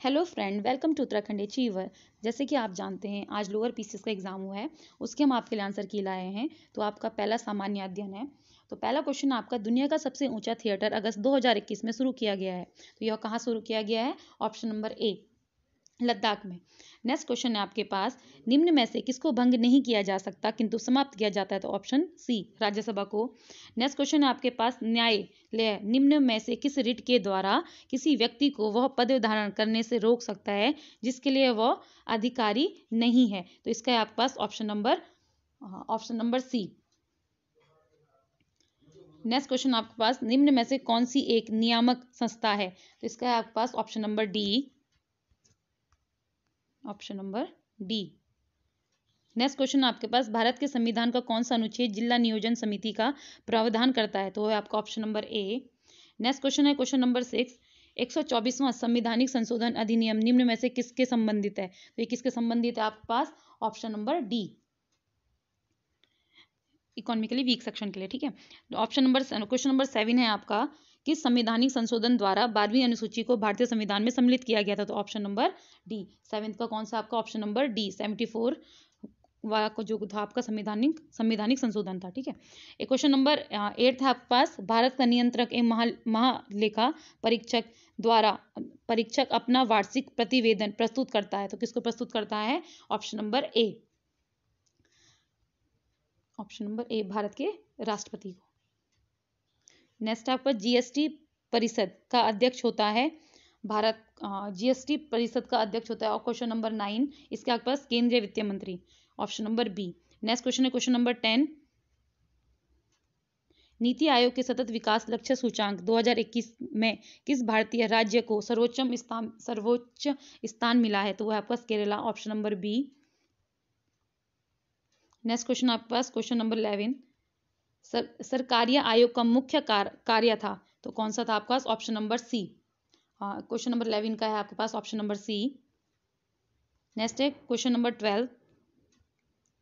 Hello friend, welcome to Uttarakhand achiever. जैसे कि आप जानते हैं आज लोअर पीसीएस का एग्जाम हुआ है, उसके हम आपके लिए आंसर की लाए हैं। तो आपका पहला सामान्य अध्ययन है। तो पहला क्वेश्चन आपका, दुनिया का सबसे ऊंचा थिएटर अगस्त 2021 में शुरू किया गया है। तो यह कहाँ शुरू किया गया है? ऑप्शन नंबर ए, लद्दाख में। नेक्स्ट क्वेश्चन है आपके पास, निम्न में से किसको भंग नहीं किया जा सकता किंतु समाप्त किया जाता है? तो ऑप्शन सी, राज्यसभा को। नेक्स्ट क्वेश्चन है आपके पास, न्यायालय निम्न में से किस रिट के द्वारा किसी व्यक्ति को वह पद धारण करने से रोक सकता है जिसके लिए वह अधिकारी नहीं है? तो इसका है आपके पास option number C. Next question आपके पास, निम्न में से कौन सी एक नियामक संस्था है? तो इसका है आपके पास option number D, option number D. Next question आपके पास, भारत के संविधान का कौन सा अनुच्छेद जिला नियोजन समिति का प्रावधान करता है? तो वो है आपका option number A. Next question है क्वेश्चन नंबर 6, 124वां संवैधानिक संशोधन अधिनियम निम्न में से किसके संबंधित है? तो ये किसके संबंधित है आपके पास? Option number D, economically weak section के लिए। ठीक है, क्वेश्चन नंबर 7 है आपका, किस संवैधानिक संशोधन द्वारा 12वीं अनुसूची को भारतीय संविधान में सम्मिलित किया गया था? तो ऑप्शन नंबर डी, सेवेंथ का कौन सा आपका? ऑप्शन नंबर डी, 74 वाला को जो था आपका संवैधानिक संशोधन था। ठीक है, एक क्वेश्चन नंबर 8 है आपके पास, भारत का नियंत्रक एवं महालेखा परीक्षक अपना वार्षिक प्रतिवेदन प्रस्तुत करता है। तो किसको प्रस्तुत करता है? Option number A, option number ए, भारत के राष्ट्रपति को। नेक्स्ट आपका, जीएसटी परिषद का अध्यक्ष होता है भारत, जीएसटी परिषद का अध्यक्ष होता है। और क्वेश्चन नंबर 9, इसके आपके पास केंद्रीय वित्त मंत्री, option number B. Next question है क्वेश्चन नंबर 10, नीति आयोग के सतत विकास लक्ष्य सूचांक 2021 में किस भारतीय राज्य को सर्वोच्च स्थान मिला है? तो वह आपका Kerala, option number B. Next question आपके पास क्वेश्चन नंबर 11, सरकारीय आयोग का मुख्य कार्य था। तो कौन सा था आपका? Option number C. Question number 11 का है आपके पास ऑप्शन नंबर सी। नेक्स्ट है क्वेश्चन नंबर 12,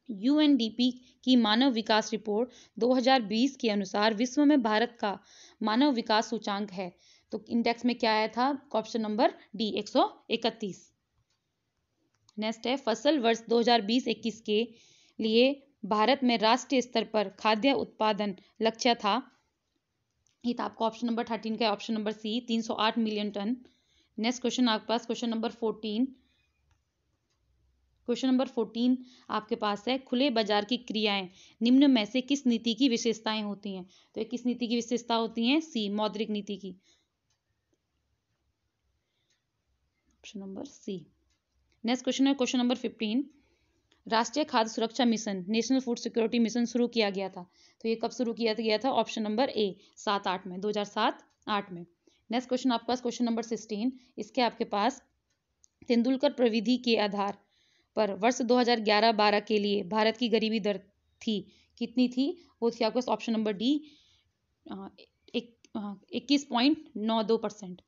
यूएनडीपी की मानव विकास रिपोर्ट 2020 के अनुसार विश्व में भारत का मानव विकास सूचांक है। तो इंडेक्स में क्या आया था? Option number D, 131। नेक्स्ट है, फसल वर्ष 2020-21 के लिए भारत में राष्ट्रीय स्तर पर खाद्य उत्पादन लक्ष्य था। ये था आपका ऑप्शन नंबर 13 का, option number C, 308 million ton. Next question आपके पास क्वेश्चन नंबर 14, क्वेश्चन नंबर 14 आपके पास है, खुले बाजार की क्रियाएं निम्न में से किस नीति की विशेषताएं होती हैं? तो ये किस नीति की विशेषता होती हैं? सी, मौद्रिक नीति की, option number C. Next question है क्वेश्चन नंबर 15, राष्ट्रीय खाद्य सुरक्षा मिशन, नेशनल फूड सिक्योरिटी मिशन शुरू किया गया था। तो ये कब शुरू किया गया था? ऑप्शन नंबर ए, 7-8 में, 2007-8 में। नेक्स्ट क्वेश्चन आपके पास क्वेश्चन नंबर 16, इसके आपके पास, तेंदुलकर प्रविधि के आधार पर वर्ष 2011-12 के लिए भारत की गरीबी दर थी, कितनी थी? वो थी आपके ऑप्शन नंबर डी, 21.92%।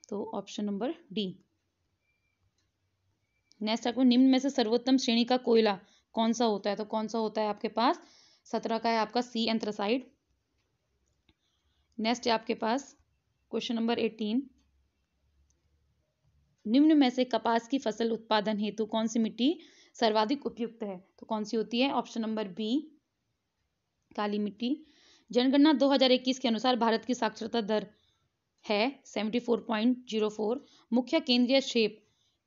तो ऑप्शन नंबर डी। नेक्स्ट आपको, निम्न में से सर्वोत्तम श्रेणी का कोयला कौन सा होता है? तो कौन सा होता है आपके पास? 17 का है आपका सी, एंथ्रासाइड। नेक्स्ट है आपके पास क्वेश्चन नंबर 18, निम्न में से कपास की फसल उत्पादन हेतु कौन सी मिट्टी सर्वाधिक उपयुक्त है? तो कौन सी होती है? ऑप्शन नंबर बी, काली मिट्टी। जनगणना 2021 के अनुसार भारत की साक्षरता दर है 74.04। मुख्य केंद्रीय क्षेप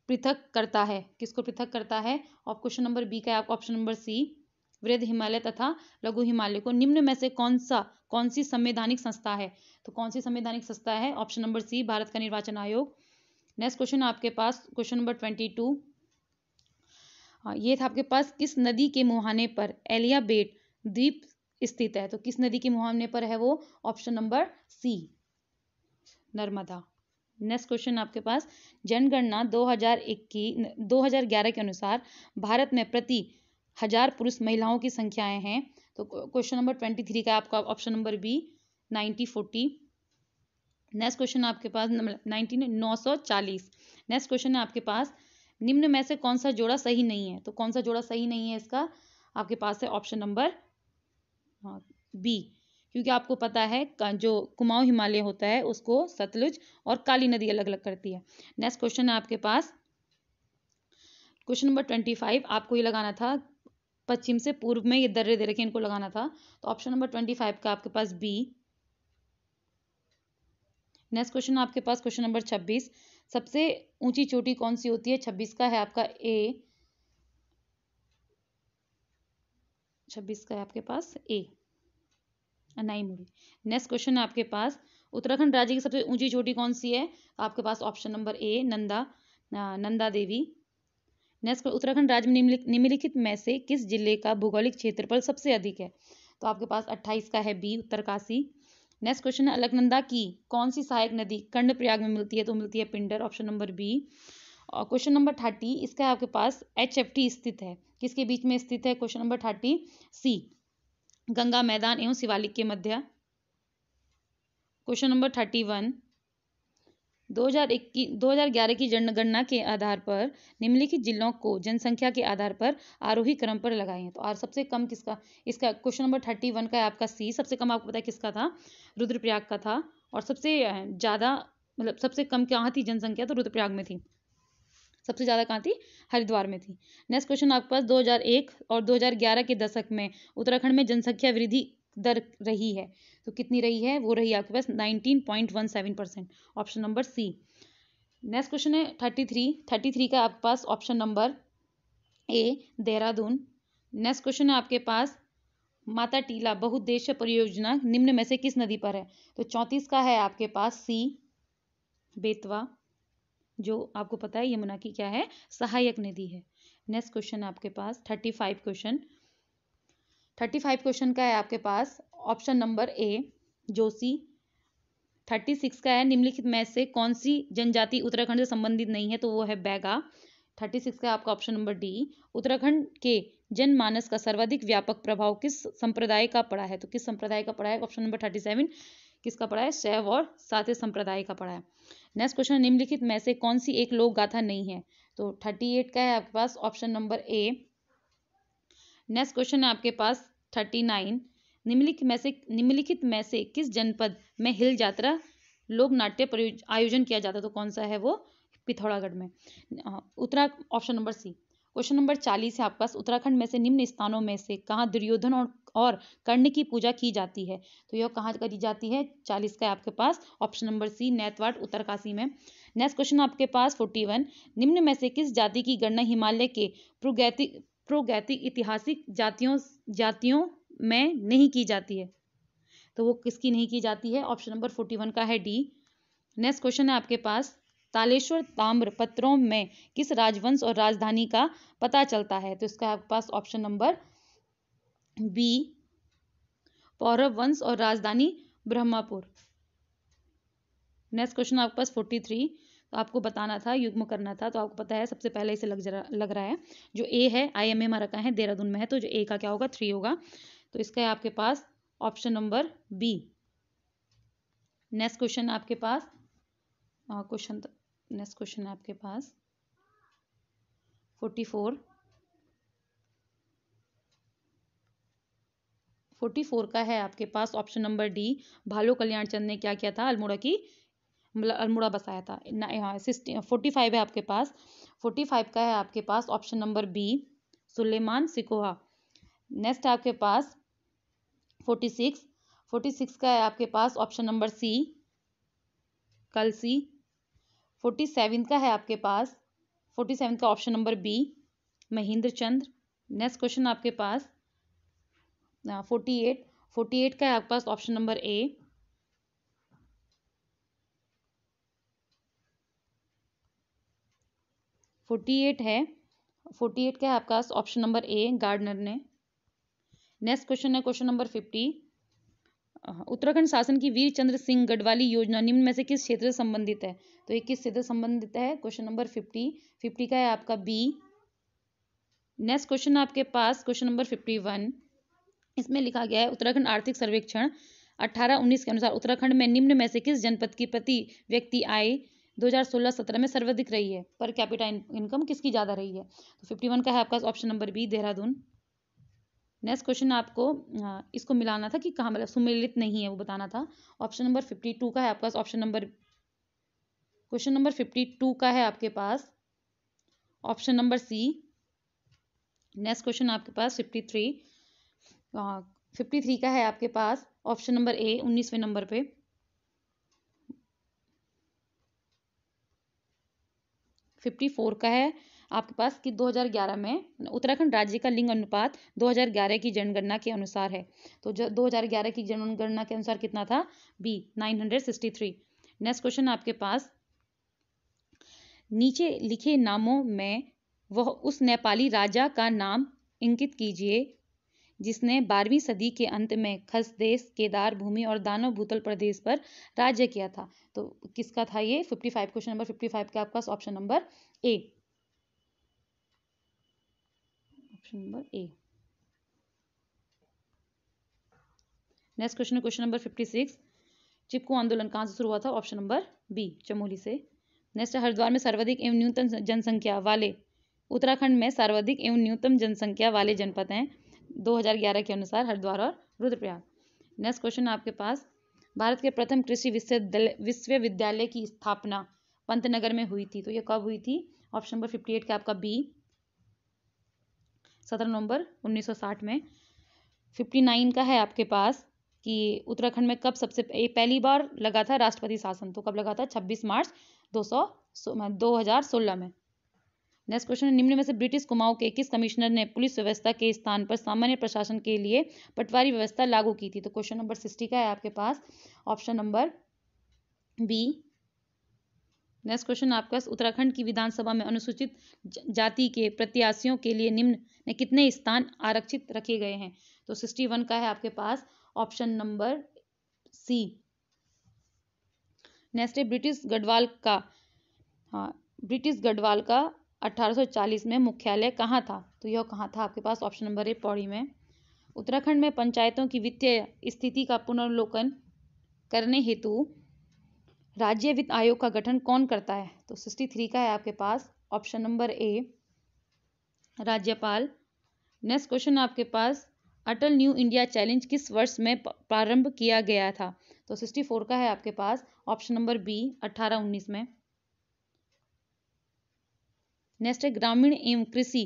पृथक करता है, किसको पृथक करता है? और क्वेश्चन नंबर बी का है ऑप्शन नंबर सी, वृहद हिमालय तथा लघु हिमालय को। निम्न में से कौन सी संवैधानिक संस्था है? तो कौन सी संवैधानिक संस्था है? ऑप्शन नंबर सी, भारत का निर्वाचन आयोग। नेक्स्ट क्वेश्चन आपके पास क्वेश्चन नंबर 22, ये था आपके पास, किस नदी के मुहाने पर एलियाबेट द्वीप स्थित है? तो किस नदी के मुहाने पर है वो? Option number C, Narmada. Next question आपके पास, जनगणना 2011 के अनुसार भारत में प्रति 1000 पुरुष महिलाओं की संख्याएं हैं। तो क्वेश्चन नंबर 23 का आपका option number B, 90-40। Next question आपके पास 940। नेक्स्ट क्वेश्चन है आपके पास, निम्न में से कौन सा जोड़ा सही नहीं है? तो कौन सा जोड़ा सही नहीं है इसका? आपके पास है ऑप्शन नंबर बी, क्योंकि आपको पता है जो कुमाऊं हिमालय होता है उसको सतलुज और काली नदी अलग अलग करती है। नेक्स्ट क्वेश्चन है आपके पास क्वेश्चन नंबर 25। आपको ये लगाना था पश्चिम से पूर्व में, ये दर्रे दे रखे इनको लगाना था, तो ऑप्शन नंबर 25 का आपके पास बी। नेक्स्ट क्वेश्चन आपके पास क्वेश्चन नंबर 26। सबसे ऊंची चोटी कौन सी होती है? 26 का है आपका ए। 26 का है आपके पास ए, अनाई मुड़ी। नेक्स्ट क्वेश्चन है आपके पास उत्तराखंड राज्य की सबसे ऊंची चोटी कौन सी है? आपके पास option number A Nanda Devi. Next Uttarakhand राज्य में निम्नलिखित में से किस जिले का भौगोलिक क्षेत्रफल सबसे अधिक है? तो आपके पास 28 का है बी उत्तरकाशी। नेक्स्ट क्वेश्चन है अलकनंदा की कौन सी सहायक नदी कर्णप्रयाग में मिलती है? तो मिलती है पिंडर, ऑप्शन नंबर बी। और क्वेश्चन नंबर 30 इसका आपके पास HFT स्थित है, किसके बीच में स्थित है? क्वेश्चन नंबर 30 सी गंगा मैदान एवं शिवालिक के मध्य। क्वेश्चन नंबर 31 2011 की जनगणना के आधार पर निम्नलिखित जिलों को जनसंख्या के आधार पर आरोही क्रम पर लगाए हैं, तो और सबसे कम किसका? इसका क्वेश्चन नंबर 31 का है आपका सी। सबसे कम आपको पता है किसका था? रुद्रप्रयाग का था। और सबसे ज़्यादा मतलब सबसे कम कहाँ थी जनसंख्या? तो रुद्रप्रयाग में थी। सबसे ज़्यादा कहाँ थी? हरिद्वार में थी। नेक्स्ट क्वेश्चन आपके पास 2001 और 2011 के दशक में उत्तराखंड में जनसंख्या वृद्धि दर रही है, तो कितनी रही है? वो रही आपके पास 19.17%, option number C. Next question है 33 का आपके पास option number A Dehradun. Next question है आपके पास माता टीला बहुउद्देश्य परियोजना निम्न में से किस नदी पर है? तो 34 का है आपके पास सी बेतवा, जो आपको पता है यमुना की क्या है? सहायक नदी है। नेक्स्ट क्वेश्चन आपके पास 35 क्वेश्चन का है आपके पास ऑप्शन नंबर ए जोशी। 36 का है निम्नलिखित में से कौन सी जनजाति उत्तराखंड से संबंधित नहीं है? तो वो है बैगा। 36 का आपका ऑप्शन नंबर डी। उत्तराखंड के जनमानस का सर्वाधिक व्यापक प्रभाव किस संप्रदाय का पड़ा है? तो किस संप्रदाय का पड़ा है? ऑप्शन नंबर 37 किसका पड़ा है? शैव और सातय संप्रदाय का पड़ा है। नेक्स्ट क्वेश्चन निम्नलिखित में से कौन सी एक लोक गाथा नहीं है? तो 38 का है आपके पास option number A. Next question है आपके पास 39 निम्नलिखित में से किस जनपद में हिल यात्रा लोक नाट्य आयोजन किया जाता है? तो कौन सा है वो? पिथौरागढ़ में। Option number C. Question number 40 है आपके पास उत्तराखंड में से निम्न स्थानों में से कहाँ दुर्योधन और कर्ण की पूजा की जाती है? तो यह कहाँ करी जाती है? 40 का है आपके पास ऑप्शन नंबर सी नेतवाट उत्तरकाशी में। नेक्स्ट क्वेश्चन आपके पास 41 निम्न में से किस जाति की गणना हिमालय के प्रागैतिक ऐतिहासिक जातियों में नहीं की जाती है? तो वो किसकी नहीं की जाती है? ऑप्शन नंबर 41 का है डी। नेक्स्ट क्वेश्चन है आपके पास तालेश्वर ताम्र पत्रों में किस राजवंश और राजधानी का पता चलता है? तो इसका आपके पास ऑप्शन नंबर बी पौरव वंश और राजधानी ब्रह्मपुर। नेक्स्ट क्वेश्चन आपके पास 43, तो आपको बताना था, युग्म करना था, तो आपको पता है सबसे पहले इसे लग रहा है जो ए है IMA में रखा है, देहरादून में है, तो जो ए का क्या होगा? 3 होगा। तो इसका है आपके पास option number B. Next question आपके पास नेक्स्ट क्वेश्चन है आपके पास 44 का है आपके पास ऑप्शन नंबर डी। भालू कल्याण चंद ने क्या किया था? अल्मोड़ा बसाया था। 45 है आपके पास। 45 का है आपके पास option number B Suleman Shikoh. Next है आपके पास 46 का है आपके पास ऑप्शन नंबर सी कलसी। 47 का है आपके पास 47 का ऑप्शन नंबर बी महेंद्र चंद्र। नेक्स्ट क्वेश्चन आपके पास 48 का है आपके पास ऑप्शन नंबर ए 48 है। 48 का है आपका ऑप्शन नंबर ए गार्डनर ने। नेक्स्ट क्वेश्चन है क्वेश्चन नंबर 50। उत्तराखंड शासन की वीर चंद्र सिंह गढ़वाली योजना निम्न में से किस क्षेत्र से संबंधित है? तो ये किस क्षेत्र से संबंधित है? क्वेश्चन नंबर 50 का है आपका बी। नेक्स्ट क्वेश्चन आपके पास क्वेश्चन नंबर 51। इसमें लिखा गया है उत्तराखंड आर्थिक सर्वेक्षण 18-19 के अनुसार उत्तराखंड में निम्न में से किस जनपद की प्रति व्यक्ति आय 2016-17 में सर्वाधिक रही है? पर कैपिटा इनकम किसकी ज्यादा रही है? तो 51 का है आपका option number B Dehradun. Next question आपको इसको मिलाना था कि कहाँ मतलब सुमेलित नहीं है वो बताना था। ऑप्शन नंबर 52 का है आपके पास। क्वेश्चन नंबर 52 का है आपके पास option number C. Next question आपके पास 53 का है आपके पास ऑप्शन नंबर ए 19वें नंबर पे। 54 का है आपके पास कि 2011 में उत्तराखंड राज्य का लिंग अनुपात 2011 की जनगणना के अनुसार है। तो जो 2011 की जनगणना के अनुसार कितना था? बी 963। नेक्स्ट क्वेश्चन आपके पास, नीचे लिखे नामों में वह उस नेपाली राजा का नाम इंगित कीजिए जिसने 12वीं सदी के अंत में खसदेश, केदार भूमि और दानव भूतल प्रदेश पर राज्य किया था। तो किसका था ये? 55, क्वेश्चन नंबर 55 के आपके पास option number A. Option number A. Next question है क्वेश्चन नंबर 56। चिपको आंदोलन कहाँ से शुरू हुआ था? ऑप्शन नंबर बी चमोली से। नेक्स्ट, हरिद्वार में सर्वाधिक एवं न्यूनतम जनसंख्या वाले उत्तराखंड में सर्वाधिक एवं न्यूनतम जनसंख्या वाले जनपद हैं 2011 के अनुसार हरिद्वार और रुद्रप्रयाग। नेक्स्ट क्वेश्चन आपके पास, भारत के प्रथम कृषि विश्वविद्यालय की स्थापना पंतनगर में हुई थी। तो ये कब हुई थी? ऑप्शन नंबर 58 का आपका बी 17 नवंबर 1960 में। 59 का है आपके पास कि उत्तराखंड में कब सबसे पहली बार लगा था राष्ट्रपति शासन। तो कब लगा था? 26 मार्च 2016 में। नेक्स्ट क्वेश्चन है, निम्न में से ब्रिटिश कुमाऊं के किस कमिश्नर ने पुलिस व्यवस्था के स्थान पर सामान्य प्रशासन के लिए पटवारी व्यवस्था लागू की थी? तो क्वेश्चन नंबर 60 का है आपके पास option number B. Next question आपके पास, उत्तराखंड की विधानसभा में अनुसूचित जाति के प्रत्याशियों के लिए निम्न में कितने स्थान आरक्षित रखे गए हैं? तो 61 का है आपके पास ऑप्शन नंबर सी। नेक्स्ट है, ब्रिटिश गढ़वाल का 1840 में मुख्यालय कहाँ था? तो यह कहाँ था आपके पास? ऑप्शन नंबर ए पौड़ी में। उत्तराखंड में पंचायतों की वित्तीय स्थिति का पुनर्लोकन करने हेतु राज्य वित्त आयोग का गठन कौन करता है? तो 63 का है आपके पास ऑप्शन नंबर ए राज्यपाल। नेक्स्ट क्वेश्चन आपके पास, अटल न्यू इंडिया चैलेंज किस वर्ष में प्रारंभ किया गया था? तो 64 का है आपके पास ऑप्शन नंबर बी 1819 में। नेक्स्ट है, ग्रामीण एवं कृषि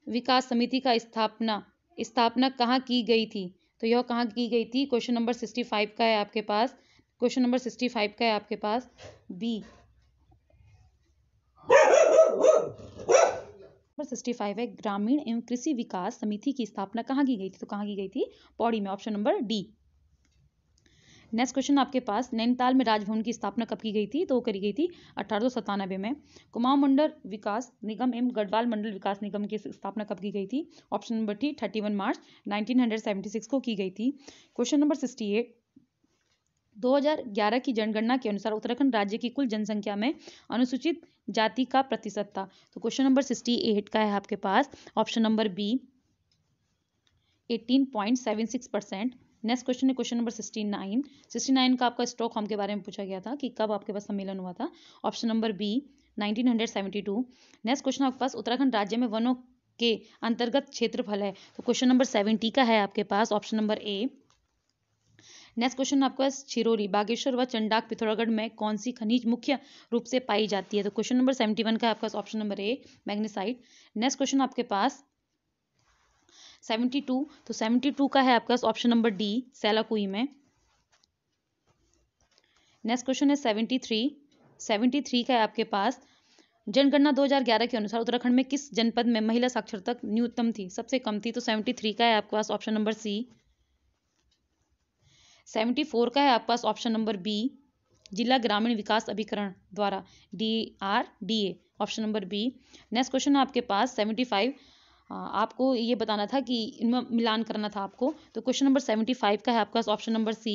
विकास समिति का स्थापना कहाँ की गई थी? तो यह कहाँ की गई थी? क्वेश्चन नंबर 65 का है आपके पास। क्वेश्चन नंबर 65 का है आपके पास बी 65 है, ग्रामीण एवं कृषि विकास समिति की स्थापना कहाँ की गई थी? तो कहाँ की गई थी? पौड़ी में। Option number D. Next question आपके पास, नैनीताल में राजभवन की स्थापना कब की गई थी? तो वो करी गई थी 1897 में। कुमाऊं मंडल विकास निगम एवं गढ़वाल मंडल विकास निगम की स्थापना कब की गई थी? ऑप्शन नंबर डी 31 मार्च 1976 को की गई थी। क्वेश्चन नंबर 68, 2011 की जनगणना के अनुसार उत्तराखंड राज्य की कुल जनसंख्या में अनुसूचित जाति का प्रतिशत था। तो क्वेश्चन नंबर 68 का है आपके पास option number B 18.76%। Next question है क्वेश्चन नंबर 69 का आपका स्टॉकहोम के बारे में पूछा गया था कि कब आपके पास सम्मेलन हुआ था। Option number B 1972। Next question आपके पास, उत्तराखंड राज्य में वनों के अंतर्गत क्षेत्रफल है। तो क्वेश्चन नंबर 70 का है आपके पास option number A. Next question आपके पास, छिरोरी, बागेश्वर व चंडाक पिथौरागढ़ में कौन सी खनिज मुख्य रूप से पाई जाती है? तो क्वेश्चन नंबर 71 का आपके पास option number A magnesite. Next question आपके पास 72, तो 72 का है आपके पास ऑप्शन नंबर डी सेलाकुई में। नेक्स्ट क्वेश्चन है 73 का है आपके पास, जनगणना 2011 के अनुसार उत्तराखंड में किस जनपद में महिला साक्षरता न्यूनतम थी, सबसे कम थी? तो 73 का है आपके पास ऑप्शन नंबर सी। 74 का है आपके पास ऑप्शन नंबर बी जिला ग्रामीण विकास अभिकरण द्वारा DRDA, option number B. Next question है आपके पास 75, आपको ये बताना था कि इनमें मिलान करना था आपको। तो क्वेश्चन नंबर 75 का है आपके पास option number C.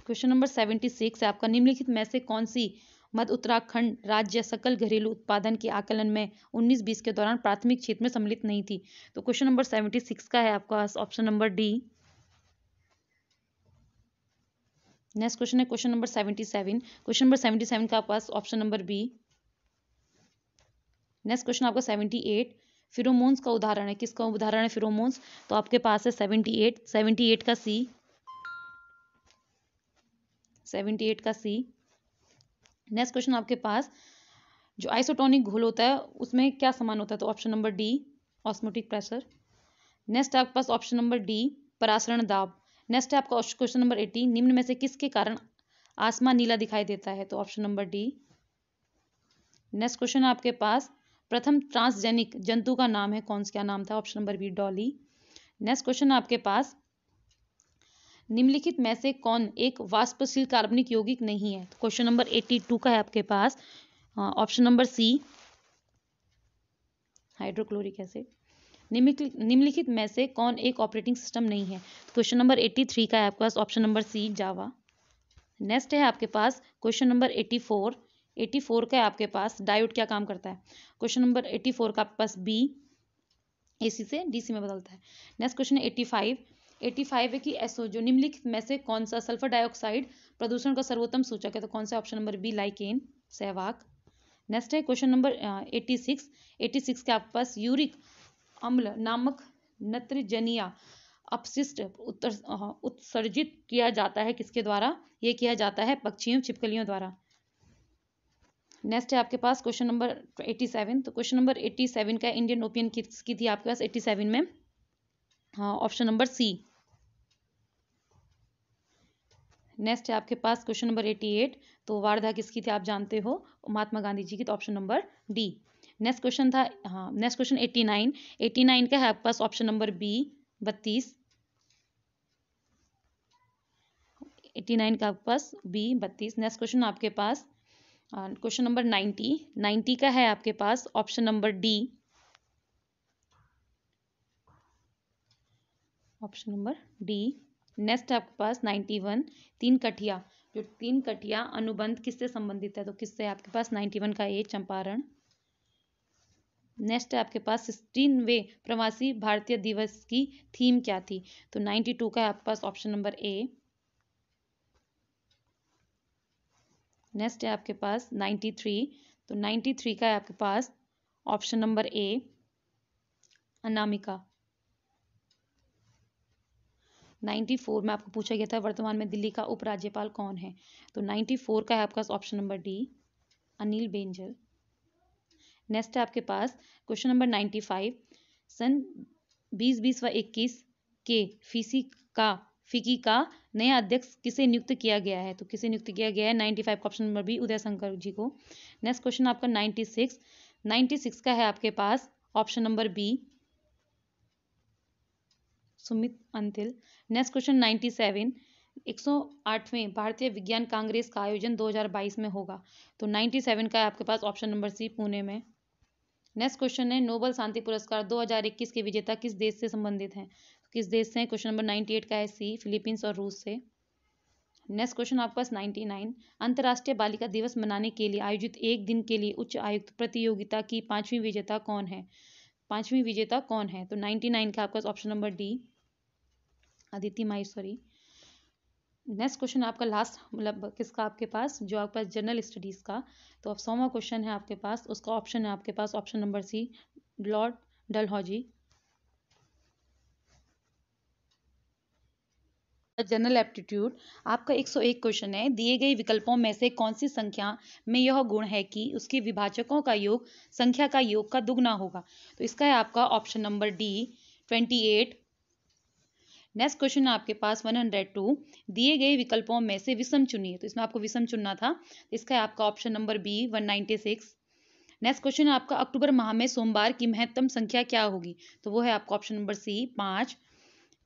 Question number 76 है आपका, निम्नलिखित में से कौन सी मध्य उत्तराखंड राज्य सकल घरेलू उत्पादन के आकलन में 19-20 के दौरान प्राथमिक क्षेत्र में सम्मिलित नहीं थी? तो क्वेश्चन नंबर 76 का है आपका option number D. Next question है क्वेश्चन नंबर 77। क्वेश्चन नंबर 77 का आपके पास option number B next question आपका 78, फिरोमोन्स का उदाहरण है, किसका उदाहरण है फिरोमोन्स? तो आपके पास है 78 का सी, 78 का सी। नेक्स्ट क्वेश्चन आपके पास जो आइसोटोनिक घोल होता है उसमें क्या समान होता है? तो option number D, osmotic pressure. Next आपके पास ऑप्शन नंबर डी, परासरण दाब। नेक्स्ट है आपका क्वेश्चन नंबर 80, निम्न में से किसके कारण आसमान नीला दिखाई देता है? तो option number D. Next question आपके पास प्रथम ट्रांसजेनिक जंतु का नाम है, कौन सा क्या नाम था? Option number B, Dolly. Next question आपके पास निम्नलिखित में से कौन एक वाष्पशील कार्बनिक यौगिक नहीं है? तो क्वेश्चन नंबर 82 का है आपके पास option number C, hydrochloric acid. निम्नलिखित में से कौन एक ऑपरेटिंग सिस्टम नहीं है? तो क्वेश्चन नंबर 83 का है आपके पास ऑप्शन नंबर सी, जावा। नेक्स्ट है आपके पास क्वेश्चन नंबर 84 का है आपके पास डायोड क्या काम करता है? क्वेश्चन नंबर 84 का आपके पास बी, एसी से डीसी में बदलता है। नेक्स्ट क्वेश्चन है 85 है कि एसओ जो निम्नलिखित में से कौन सा सल्फर डाइऑक्साइड प्रदूषण का सर्वोत्तम सूचक है? तो कौन सा? Option number B, lichen, Sehwag. Next है क्वेश्चन नंबर 86 के आपके पास यूरिक अम्ल नामक नत्रजनीय अपशिष्ट उत्सर्जित किया जाता है, किसके द्वारा? ये किया जाता है पक्षियों, छिपकलियों द्वारा। नेक्स्ट है आपके पास क्वेश्चन नंबर 87, तो क्वेश्चन नंबर 87 का इंडियन ओपियन किसकी थी आपके पास 87 में? हाँ, ऑप्शन नंबर सी। नेक्स्ट है आपके पास क्वेश्चन नंबर 88, तो वारधा किसकी थी आप जानते हो? महात्मा गांधी जी की, तो option number D. Next question था, हाँ नेक्स्ट क्वेश्चन 89 का है आपके पास ऑप्शन नंबर बी, 32। 89 का आपके पास बी, 32। नेक्स्ट क्वेश्चन आपके पास क्वेश्चन नंबर 90 का है आपके पास option number D, option number D. Next आपके पास 91, तीन कठिया, जो तीन कठिया अनुबंध किससे संबंधित है? तो किससे? आपके पास 91 का ए, चंपारण। नेक्स्ट है आपके पास 16वें प्रवासी भारतीय दिवस की थीम क्या थी? तो 92 का है आपके पास ऑप्शन नंबर ए। नेक्स्ट है आपके पास 93, तो 93 का है आपके पास ऑप्शन नंबर ए, अनामिका। 94 में आपको पूछा गया था वर्तमान में दिल्ली का उपराज्यपाल कौन है? तो 94 का है आपका option number D, Anil Baijal. Next है आपके पास क्वेश्चन नंबर 95, सन 2020 व 21 के फिकी का नया अध्यक्ष किसे नियुक्त किया गया है? तो किसे नियुक्त किया गया है? 95 का option number B, Uday Shankar ji को। नेक्स्ट क्वेश्चन आपका 96 का है आपके पास option number B, Sumit Antil. Next question 97, 108वें भारतीय विज्ञान कांग्रेस का आयोजन 2022 में होगा। तो 97 का है आपके पास ऑप्शन नंबर सी, पुणे में। नेक्स्ट क्वेश्चन है नोबेल शांति पुरस्कार 2021 के विजेता किस देश से संबंधित हैं? किस देश से? क्वेश्चन नंबर 98 का है सी, फिलीपींस और रूस से। नेक्स्ट क्वेश्चन आपके पास 99, अंतर्राष्ट्रीय बालिका दिवस मनाने के लिए आयोजित एक दिन के लिए उच्च आयुक्त प्रतियोगिता की पांचवी विजेता कौन है? तो 99 का आपका option number D, Aditi Maheshwari. Next question आपका लास्ट, मतलब किसका आपके पास, जो आपके पास जनरल स्टडीज का, तो अब 100वां क्वेश्चन है आपके पास, उसका ऑप्शन है आपके पास option number C, lord Dalhousie. General aptitude आपका 101 क्वेश्चन है, दिए गए विकल्पों में से कौन सी संख्या में यह गुण है कि उसके विभाजकों का योग संख्या का योग का दुगना होगा? तो इसका है आपका option number D, 28। Next question है आपके पास 102, दिए गए विकल्पों में से विषम चुनिए। तो इसमें आपको विषम चुनना था, इसका है आपका option number B, 196। Next question है आपका अक्टूबर माह में सोमवार की महत्तम संख्या क्या होगी? तो वो है आपका option number C, 5।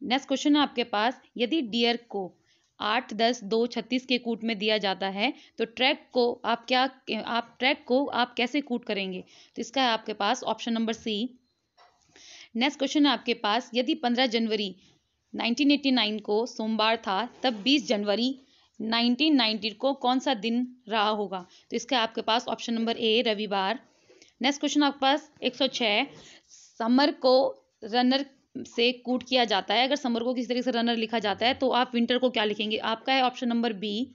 Next question है आपके पास, यदि डियर को 8, 10, 2, 36 के कूट में दिया जाता है तो ट्रैक को आप कैसे कूट करेंगे? तो इसका है आपके पास option number C. Next question है आपके पास, यदि 15 जनवरी 1989 को सोमवार था तब 20 जनवरी 1990 को कौन सा दिन रहा होगा? तो इसका आपके पास ऑप्शन नंबर ए, रविवार। नेक्स्ट क्वेश्चन आपके पास 106, समर को रनर से कूट किया जाता है, अगर समर को किसी तरीके से रनर लिखा जाता है तो आप विंटर को क्या लिखेंगे? आपका है ऑप्शन नंबर बी,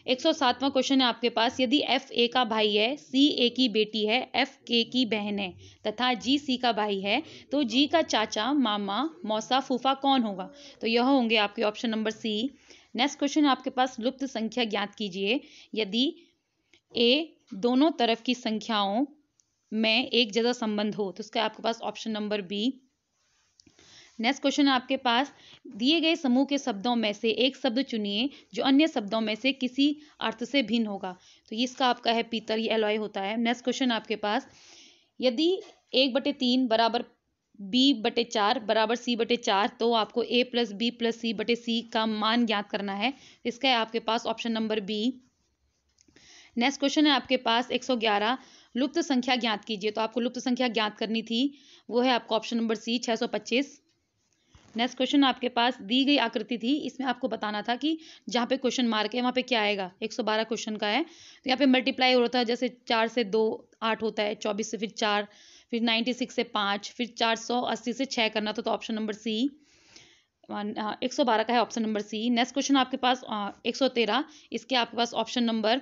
107वां क्वेश्चन है आपके पास, यदि एफ ए का भाई है, सी ए की बेटी है, एफ के की बहन है तथा जी सी का भाई है, तो जी का चाचा, मामा, मौसा, फूफा कौन होगा? तो यह होंगे आपके option number C. Next question है आपके पास, लुप्त संख्या ज्ञात कीजिए। यदि ए दोनों तरफ की संख्याओं में एक जैसा संबंध हो, तो इसका आपके पास option number B. Next question है आपके पास, दिए गए समूह के शब्दों में से एक शब्द चुनिए जो अन्य शब्दों में से किसी अर्थ से भिन्न होगा। तो ये इसका आपका है पीतल, ये एलॉय होता है। नेक्स्ट क्वेश्चन आपके पास, यदि 1/3 बराबर b/4 बराबर c/4, तो आपको a + b + c/c का मान ज्ञात करना है। इसका है आपके पास option number B. Next question है आपके पास 111, लुप्त संख्या ज्ञात कीजिए। तो आपको लुप्त संख्या ज्ञात करनी थी, वो है आपका option number C 625। Next question आपके पास, दी गई आकृति थी, इसमें आपको बताना था कि जहाँ पे क्वेश्चन मार्क है वहाँ पे क्या आएगा। 112 क्वेश्चन का है, तो यहाँ पे मल्टीप्लाई हो रहा था, जैसे 4 से 2 8 होता है, 24 से फिर 4, फिर 96 से 5, फिर 480 से 6 करना था, तो ऑप्शन नंबर सी 112 का है option number C. Next question आपके पास 113, इसके आपके पास ऑप्शन नंबर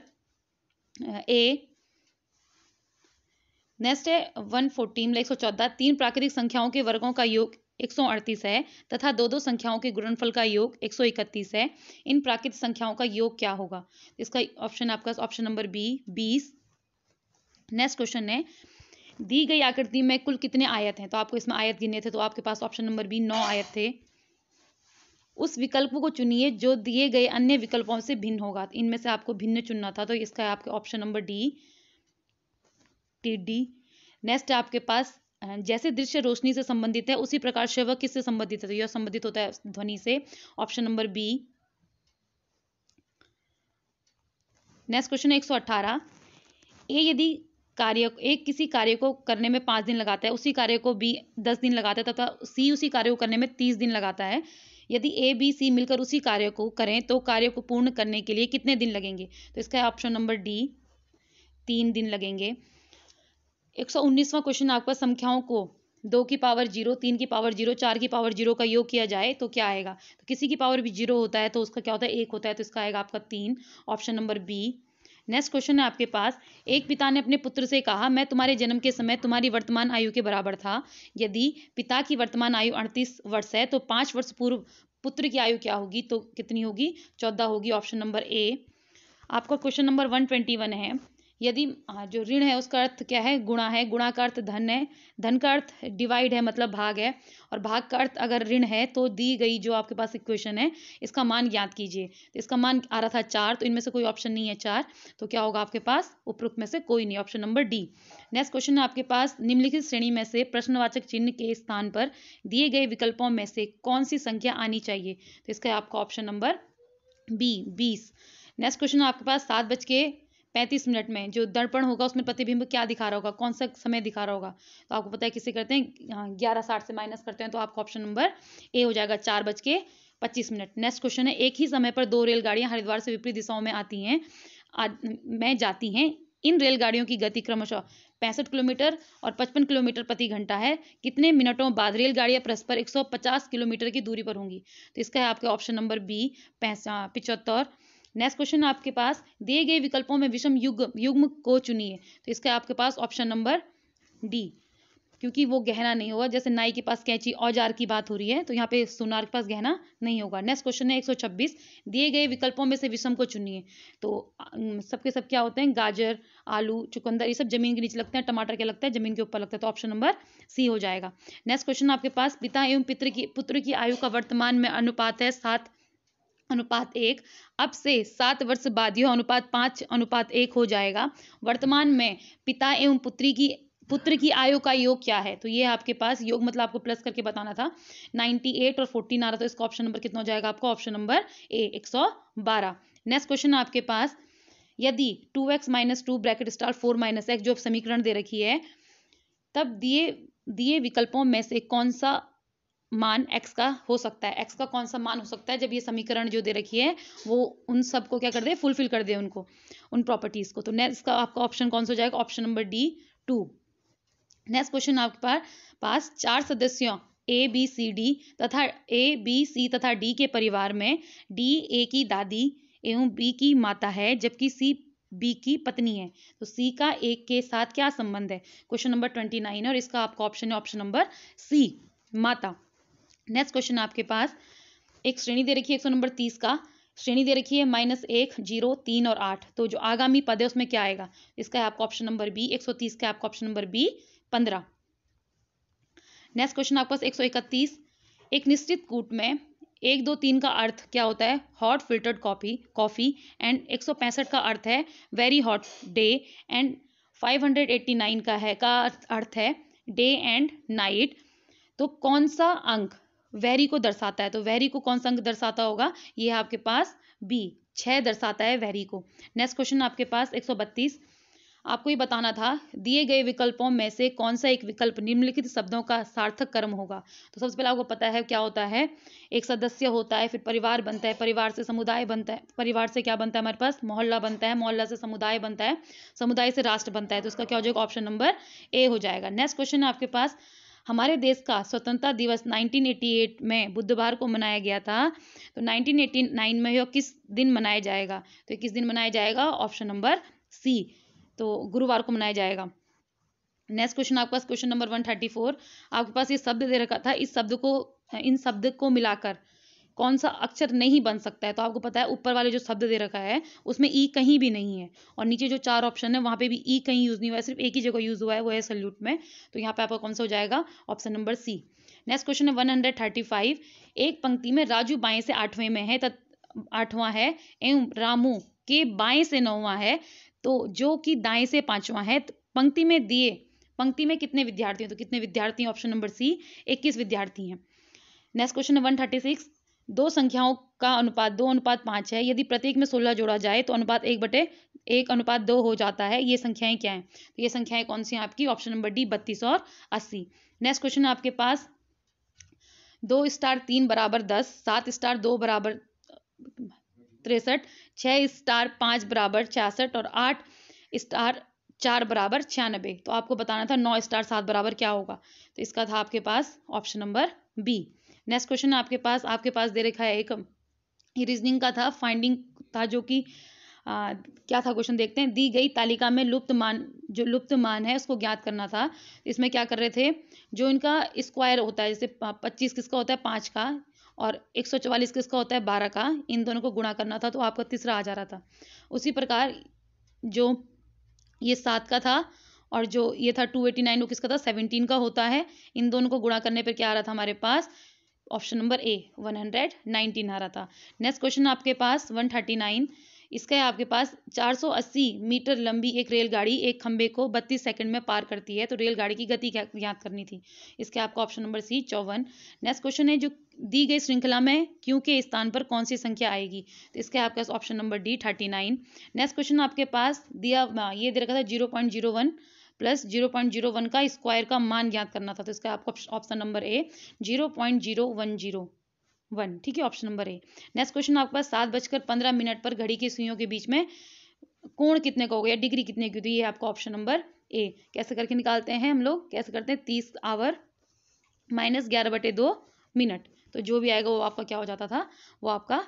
ए। नेक्स्ट है 114 मतलब 114, 3 प्राकृतिक संख्याओं के वर्गों का योग 138 है तथा दो संख्याओं के गुणनफल का योग 131 है। इन प्राकृतिक संख्याओं का योग क्या होगा? इसका ऑप्शन आपका option number B 20। Next question है, दी गई आकृति में कुल कितने आयत हैं? तो आपको इसमें आयत गिनने थे, तो आपके पास ऑप्शन नंबर बी 9 आयत थे। उस विकल्प को चुनिए जो दिए गए अन्य विकल्पों से भिन्न होगा। इनमें से आपको भिन्न चुनना था, तो इसका है आपका option number D D. Next आपके पास, जैसे दृश्य रोशनी से संबंधित है उसी प्रकार श्रवण किससे संबंधित है? तो यह संबंधित होता है ध्वनि से, option number B. Next question है 118, यदि किसी कार्य को करने में 5 दिन लगाता है, उसी कार्य को बी 10 दिन लगाता है तथा सी उसी कार्य को करने में 30 दिन लगाता है। यदि ए बी सी मिलकर उसी कार्य को करें तो कार्य को पूर्ण करने के लिए कितने दिन लगेंगे? तो इसका है ऑप्शन नंबर डी 3 दिन लगेंगे। 119वां क्वेश्चन आपका, संख्याओं को 2 की पावर 0, 3 की पावर 0, 4 की पावर 0 का योग किया जाए तो क्या आएगा? तो किसी की पावर भी 0 होता है तो उसका क्या होता है? 1 होता है, तो इसका आएगा आपका 3, option number B. Next question है आपके पास, एक पिता ने अपने पुत्र से कहा, मैं तुम्हारे जन्म के समय तुम्हारी वर्तमान आयु के बराबर था। यदि पिता की वर्तमान आयु 38 वर्ष है तो 5 वर्ष पूर्व पुत्र की आयु क्या होगी? तो कितनी होगी? 14 होगी, ऑप्शन नंबर ए। आपका क्वेश्चन नंबर 121 है, यदि जो ऋण है उसका अर्थ क्या है? गुणा है, गुणा का अर्थ धन है, धन का अर्थ डिवाइड है मतलब भाग है, और भाग का अर्थ अगर ऋण है तो दी गई जो आपके पास इक्वेशन है इसका मान ज्ञात कीजिए। तो इसका मान आ रहा था 4, तो इनमें से कोई ऑप्शन नहीं है 4, तो क्या होगा आपके पास? उपरोक्त में से कोई नहीं, option number D. Next question है आपके पास, निम्नलिखित श्रेणी में से प्रश्नवाचक चिन्ह के स्थान पर दिए गए विकल्पों में से कौन सी संख्या आनी चाहिए? तो इसका आपका option number B 20। Next question आपके पास 7:35 में जो दर्पण होगा उसमें प्रतिबिंब क्या दिखा रहा होगा? कौन सा समय दिखा रहा होगा? तो आपको पता है किससे करते हैं? 11:60 से माइनस करते हैं, तो आपका ऑप्शन नंबर ए हो जाएगा 4:25। नेक्स्ट क्वेश्चन है, एक ही समय पर 2 रेलगाड़ियां हरिद्वार से विपरीत दिशाओं में आती हैं में जाती हैं। इन रेलगाड़ियों की गति क्रमशः 65 किलोमीटर और 55 किलोमीटर प्रति घंटा है। कितने मिनटों बाद रेलगाड़ियां परस्पर 150 किलोमीटर की दूरी पर होंगी? तो इसका है आपके option number B 75। Next question आपके पास, दिए गए विकल्पों में विषम युग्म को चुनिए। तो इसका आपके पास ऑप्शन नंबर डी, क्योंकि वो गहना नहीं होगा। जैसे नाई के पास कैंची औजार की बात हो रही है, तो यहाँ पे सुनार के पास गहना नहीं होगा। नेक्स्ट क्वेश्चन है 126, दिए गए विकल्पों में से विषम को चुनिए। तो सबके सब क्या होते हैं? गाजर, आलू, चुकंदर, ये सब जमीन के नीचे लगते हैं, टमाटर क्या लगता है? जमीन के ऊपर लगता है, तो ऑप्शन नंबर सी हो जाएगा। नेक्स्ट क्वेश्चन आपके पास, पिता एवं पुत्र की आयु का वर्तमान में अनुपात है 7:1। अब से 7 वर्ष बाद यह अनुपात 5:1 हो जाएगा। वर्तमान में पिता एवं पुत्र की आयु का योग क्या है? तो ये आपके पास योग मतलब आपको प्लस करके बताना था। 98 और 14 आ रहा, तो इसका ऑप्शन नंबर कितना हो जाएगा आपका? ऑप्शन नंबर ए 112। नेक्स्ट क्वेश्चन आपके पास, यदि 2x - 2 ब्रैकेट स्टार 4 - x जो समीकरण दे रखी है, तब दिए विकल्पों में से कौन सा मान x का हो सकता है? x का कौन सा मान हो सकता है जब ये समीकरण जो दे रखी है वो उन सबको क्या कर दे? फुलफिल कर दे उनको, उन प्रॉपर्टीज को। तो नेक्स्ट का आपका ऑप्शन कौन सा हो जाएगा? Option number D 2। Next question आपके पास 4 सदस्यों ए बी सी तथा डी के परिवार में डी ए की दादी, एवं बी की माता है, जबकि सी बी की पत्नी है, तो सी का ए के साथ क्या संबंध है? क्वेश्चन नंबर 29 है और इसका आपका ऑप्शन है ऑप्शन नंबर सी, माता। नेक्स्ट क्वेश्चन आपके पास एक श्रेणी दे रखी है 100 नंबर 30 का, श्रेणी दे रखी है -1, 0, 3 और 8, तो जो आगामी पद है उसमें क्या आएगा? इसका है आपका ऑप्शन नंबर बी, 130 का आपका option number B 15। Next question आपके पास 131, एक निश्चित कूट में 1, 2, 3 का अर्थ क्या होता है? हॉट फिल्टर्ड कॉफी एंड 165 का अर्थ है वेरी हॉट डे एंड 589 का अर्थ है डे एंड नाइट। तो कौन सा अंक वेरी को दर्शाता है? तो वेरी को कौन सा अंक दर्शाता होगा? ये है आपके पास बी, 6 दर्शाता है वेरी को। नेक्स्ट क्वेश्चन आपके पास 132, आपको ये बताना था दिए गए विकल्पों में से कौन सा एक विकल्प निम्नलिखित शब्दों का सार्थक कर्म होगा। तो सबसे पहले आपको पता है क्या होता है, एक सदस्य होता है, फिर परिवार बनता है, परिवार से समुदाय बनता है, परिवार से क्या बनता है हमारे पास? मोहल्ला बनता है, मोहल्ला से समुदाय बनता है, समुदाय से राष्ट्र बनता है, तो इसका क्या हो जाएगा? ऑप्शन नंबर ए हो जाएगा। नेक्स्ट क्वेश्चन है आपके पास, हमारे देश का स्वतंत्रता दिवस 1988 में बुधवार को मनाया गया था, तो 1989 में यह किस दिन मनाया जाएगा? तो किस दिन मनाया जाएगा? ऑप्शन नंबर सी, तो गुरुवार को मनाया जाएगा। नेक्स्ट क्वेश्चन आपके पास क्वेश्चन नंबर 134, आपके पास ये शब्द दे रखा था, इन शब्द को मिलाकर कौन सा अक्षर नहीं बन सकता है? तो आपको पता है ऊपर वाले जो शब्द दे रखा है उसमें ई कहीं भी नहीं है, और नीचे जो 4 ऑप्शन है वहां पे भी ई कहीं यूज नहीं हुआ है, सिर्फ एक ही जगह यूज हुआ है, वो है सल्यूट में। तो यहाँ पे आपका कौन सा हो जाएगा? Option number C. Next question है 135, एक पंक्ति में राजू बाएं से 8वें में है, 8वां है, एवं रामू के बाएं से 9वां है, तो जो कि दाएं से 5वां है, पंक्ति में कितने विद्यार्थी हैं? तो कितने विद्यार्थी हैं? ऑप्शन नंबर सी, 21 विद्यार्थी हैं। नेक्स्ट क्वेश्चन है 136, दो संख्याओं का अनुपात 2:5 है, यदि प्रत्येक में 16 जोड़ा जाए तो अनुपात 1:2 हो जाता है, ये संख्याएं क्या हैं? तो ये संख्याएं कौन सी हैं आपकी? ऑप्शन नंबर डी, 32 और 80। नेक्स्ट क्वेश्चन है आपके पास 2 स्टार 3 बराबर 10, 7 स्टार 2 बराबर 63, 6 स्टार 5 बराबर 66 और 8 स्टार 4 बराबर 96। तो आपको बताना था 9 स्टार 7 बराबर क्या होगा? तो इसका था आपके पास option number B. Next question आपके पास दे रखा है एक रीजनिंग का था, फाइंडिंग था, जो कि क्या था क्वेश्चन देखते हैं। दी गई तालिका में लुप्त मान है उसको ज्ञात करना था। इसमें क्या कर रहे थे, जो इनका स्क्वायर होता है, जैसे 25 किसका होता है? 5 का, और 144 किसका होता है? 12 का, इन दोनों को गुणा करना था, तो आपका तीसरा आ जा रहा था। उसी प्रकार जो ये 7 का था और जो ये था 289, वो किसका था? 17 का होता है। इन दोनों को गुणा करने पर क्या आ रहा था हमारे पास? ऑप्शन नंबर ए, 119 आ रहा था। नेक्स्ट क्वेश्चन आपके पास 139, इसका है आपके पास 480 मीटर लंबी एक रेलगाड़ी एक खंबे को 32 सेकंड में पार करती है, तो रेलगाड़ी की गति क्या ज्ञात करनी थी? इसके आपका option number C, 54। Next question है, जो दी गई श्रृंखला में क्यू के स्थान पर कौन सी संख्या आएगी? तो इसके आपके पास option number D, 39। Next question आपके पास ये दे रखा था 0.01 प्लस 0.01 का स्क्वायर का मान ज्ञात करना था, तो इसका आपका ऑप्शन नंबर ए, 0.0101, ठीक है, option number A. Next question आपके पास 7:15 पर घड़ी की सुइयों के बीच में कोण कितने का हो गया, डिग्री कितने की? तो ये आपका ऑप्शन नंबर ए। कैसे करके निकालते हैं हम लोग? कैसे करते हैं? 30 आवर माइनस 11/2 मिनट, तो जो भी आएगा वो आपका क्या हो जाता था? वो आपका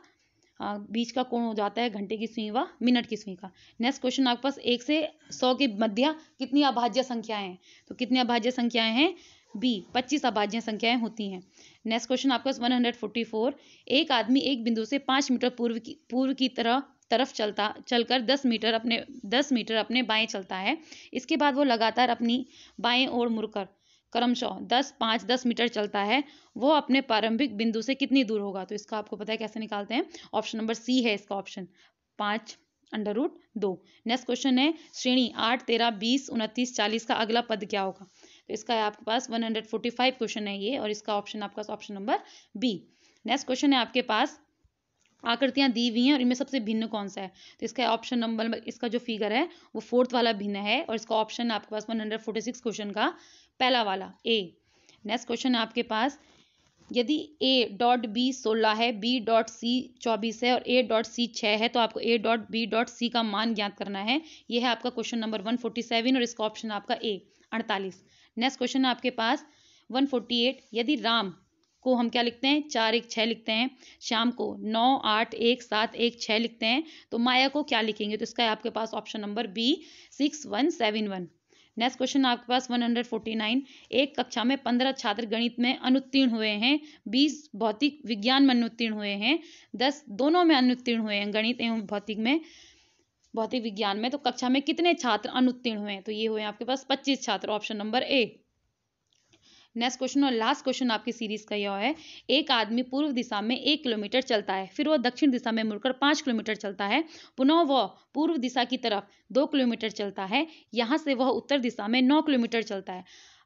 बीच का कोण हो जाता है घंटे की सुई व मिनट की सुई का। नेक्स्ट क्वेश्चन आपके पास 1 से 100 के मध्य कितनी अभाज्य संख्याएं हैं? तो कितनी अभाज्य संख्याएं हैं? बी, 25 अभाज्य संख्याएं होती हैं। नेक्स्ट क्वेश्चन आपके पास 144, एक आदमी एक बिंदु से 5 मीटर पूर्व की तरफ चलकर 10 मीटर अपने बाएं चलता है। इसके बाद वो लगातार अपनी बाएं ओर मुड़कर क्रमशः 10, 5, 10 मीटर चलता है, वो अपने प्रारंभिक बिंदु से कितनी दूर होगा? तो इसका आपको पता है कैसे निकालते हैं? ऑप्शन नंबर सी है इसका ऑप्शन, 5√2। नेक्स्ट क्वेश्चन है, श्रेणी 8, 13, 20, 29, 40 का अगला पद क्या होगा? तो इसका है आपके पास 145 क्वेश्चन है ये, और इसका ऑप्शन आपका option number B. Next question है आपके पास, आकृतियां दी हुई हैं और इनमें सबसे भिन्न कौन सा है? तो इसका ऑप्शन नंबर, इसका जो फिगर है वो 4th वाला भिन्न है, और इसका ऑप्शन आपके पास 146 क्वेश्चन का पहला वाला ए। नेक्स्ट क्वेश्चन है आपके पास, यदि A.B 16 है, B.C 24 है और A.C 6 है, तो आपको A.B.C का मान ज्ञात करना है। यह है आपका क्वेश्चन नंबर 147, और इसका ऑप्शन आपका ए, 48। नेक्स्ट क्वेश्चन है आपके पास 148, यदि राम को हम क्या लिखते हैं, 4 1 6 लिखते हैं। श्याम को 9 8 1 7 1 6 लिखते हैं। तो माया को क्या लिखेंगे, तो इसका है आपके पास option number B 6 1 7 1। Next question आपके पास 149। एक कक्षा में 15 छात्र गणित में अनुत्तीर्ण हुए हैं, 20 भौतिक विज्ञान में अनुत्तीर्ण हुए हैं, 10 दोनों में अनुत्तीर्ण हुए हैं, गणित एवं भौतिक विज्ञान में। तो कक्षा में कितने छात्र अनुत्तीर्ण हुए हैं, तो ये हुए आपके पास 25 छात्र, option number A. Next question और लास्ट क्वेश्चन आपकी सीरीज का यह है, एक आदमी पूर्व दिशा में 1 किलोमीटर चलता है, फिर वह दक्षिण दिशा में मुड़कर 5 किलोमीटर चलता है, पुनः वह पूर्व दिशा की तरफ 2 किलोमीटर चलता है, यहाँ से वह उत्तर दिशा में 9 किलोमीटर चलता है।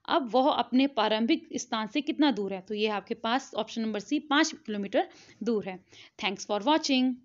अब वह अपने प्रारंभिक स्थान से कितना दूर है, तो ये आपके पास ऑप्शन नंबर सी 5 किलोमीटर दूर है। Thanks for watching.